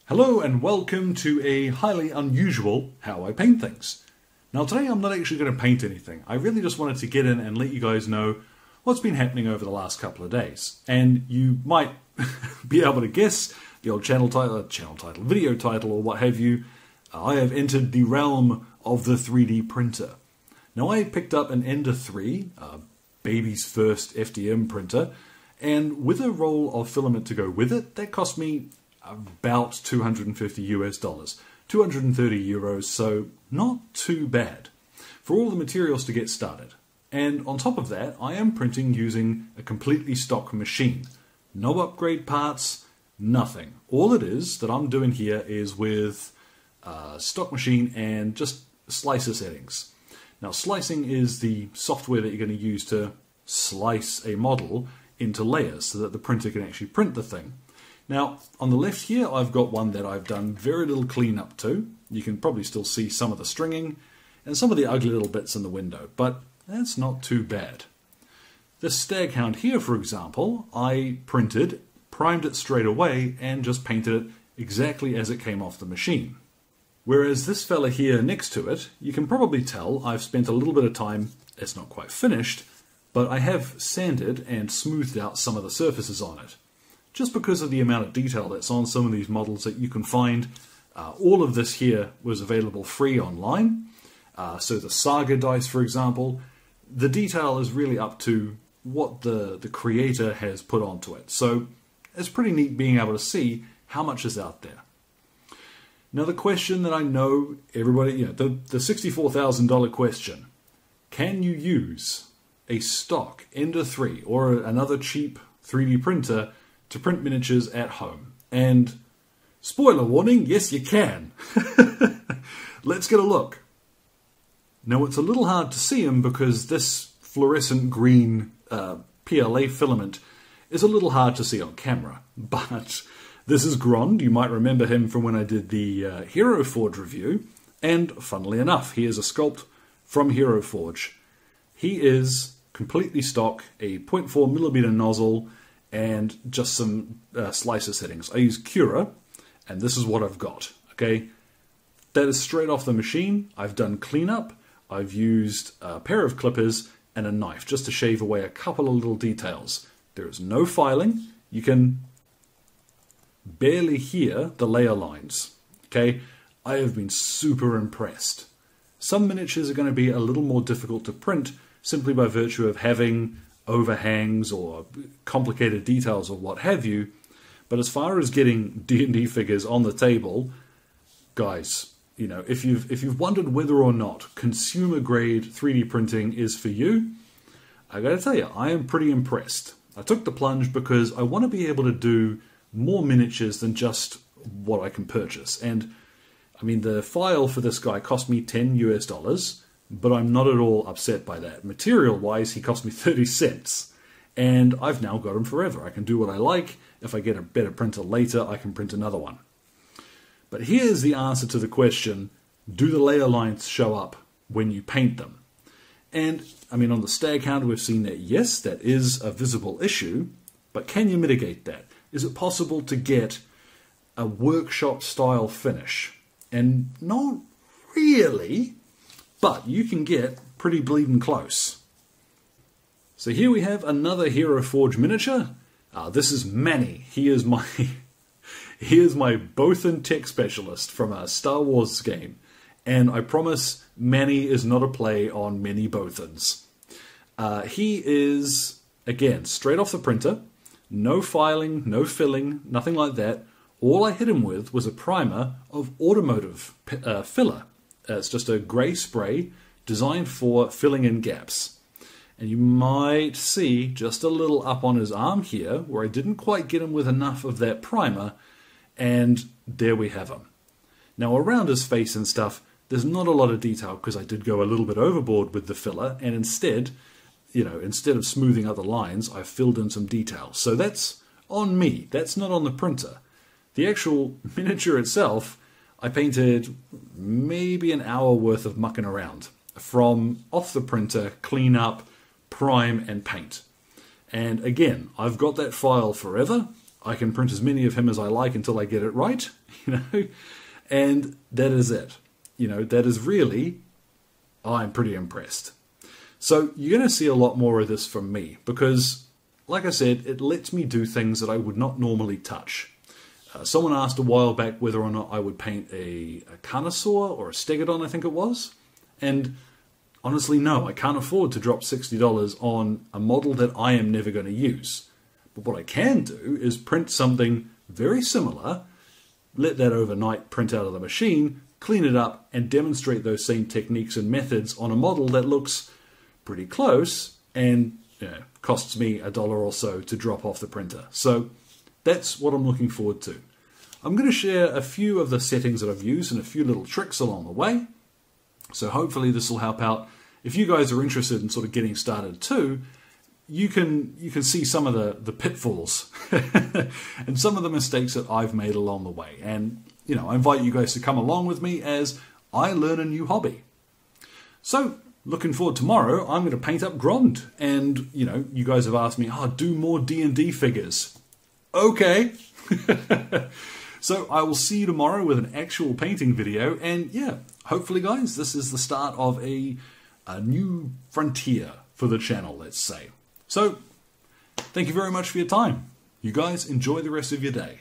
Hello and welcome to a highly unusual How I Paint Things. Now today I'm not actually going to paint anything. I really just wanted to get in and let you guys know what's been happening over the last couple of days. And you might be able to guess the old channel title, video title or what have you. I have entered the realm of the 3D printer. Now I picked up an Ender 3, baby's first FDM printer, and with a roll of filament to go with it, that cost me about $250 US, 230 euros, so not too bad for all the materials to get started. And on top of that, I am printing using a completely stock machine. No upgrade parts, nothing. All it is that I'm doing here is with a stock machine and just slicer settings. Now slicing is the software that you're going to use to slice a model into layers so that the printer can actually print the thing. Now, on the left here, I've got one that I've done very little cleanup to. You can probably still see some of the stringing and some of the ugly little bits in the window, but that's not too bad. This stag hound here, for example, I printed, primed it straight away, and just painted it exactly as it came off the machine. Whereas this fella here next to it, you can probably tell I've spent a little bit of time, it's not quite finished, but I have sanded and smoothed out some of the surfaces on it. Just because of the amount of detail that's on some of these models that you can find. All of this here was available free online. So the Saga dice, for example, the detail is really up to what the creator has put onto it. So it's pretty neat being able to see how much is out there. Now the question that I know everybody, the $64,000 question, can you use a stock Ender 3 or another cheap 3D printer to print miniatures at home? And spoiler warning, yes you can. Let's get a look. Now it's a little hard to see them because this fluorescent green PLA filament is a little hard to see on camera, but this is Grond. You might remember him from when I did the Hero Forge review, and funnily enough, he is a sculpt from Hero Forge. He is completely stock, a 0.4mm nozzle, and just some slicer settings. I use Cura, and this is what I've got, okay? That is straight off the machine. I've done cleanup. I've used a pair of clippers and a knife just to shave away a couple of little details. There is no filing. You can barely hear the layer lines, okay? I have been super impressed. Some miniatures are going to be a little more difficult to print simply by virtue of having overhangs or complicated details or what have you, but as far as getting D&D figures on the table, guys, if you've wondered whether or not consumer grade 3D printing is for you, I gotta tell you, I am pretty impressed. I took the plunge because I want to be able to do more miniatures than just what I can purchase. And I mean, the file for this guy cost me $10 US, but I'm not at all upset by that. Material-wise, he cost me 30 cents, and I've now got him forever. I can do what I like. If I get a better printer later, I can print another one. But here's the answer to the question, do the layer lines show up when you paint them? And, I mean, on the stag hound, we've seen that, yes, that is a visible issue, but can you mitigate that? Is it possible to get a workshop-style finish? And not really, but you can get pretty bleeding close. So here we have another Hero Forge miniature. This is Manny. He is my Bothan tech specialist from a Star Wars game. And I promise Manny is not a play on many Bothans. He is, again, straight off the printer. No filing, no filling, nothing like that. All I hit him with was a primer of automotive filler. It's just a grey spray designed for filling in gaps. And you might see just a little up on his arm here where I didn't quite get him with enough of that primer, and there we have him. Now around his face and stuff, there's not a lot of detail because I did go a little bit overboard with the filler, and instead of smoothing out the lines, I filled in some detail. So that's on me, that's not on the printer. The actual miniature itself, I painted maybe an hour worth of mucking around from off the printer, clean up, prime and paint. And again, I've got that file forever. I can print as many of him as I like until I get it right, and that is it. That is really, I'm pretty impressed. So you're going to see a lot more of this from me because, like I said, it lets me do things that I would not normally touch. Someone asked a while back whether or not I would paint a Carnosaur or a Stegodon, I think it was. And honestly, no, I can't afford to drop $60 on a model that I am never going to use. But what I can do is print something very similar, let that overnight print out of the machine, clean it up, and demonstrate those same techniques and methods on a model that looks pretty close and costs me $1 or so to drop off the printer. So that's what I'm looking forward to. I'm going to share a few of the settings that I've used and a few little tricks along the way. So hopefully this will help out. If you guys are interested in sort of getting started too, you can see some of the pitfalls and some of the mistakes that I've made along the way. And, I invite you guys to come along with me as I learn a new hobby. So, looking forward tomorrow, I'm going to paint up Grond. And, you guys have asked me, do more D&D figures. Okay. So, I will see you tomorrow with an actual painting video. And, hopefully, guys, this is the start of a new frontier for the channel, let's say. So, thank you very much for your time. You guys enjoy the rest of your day.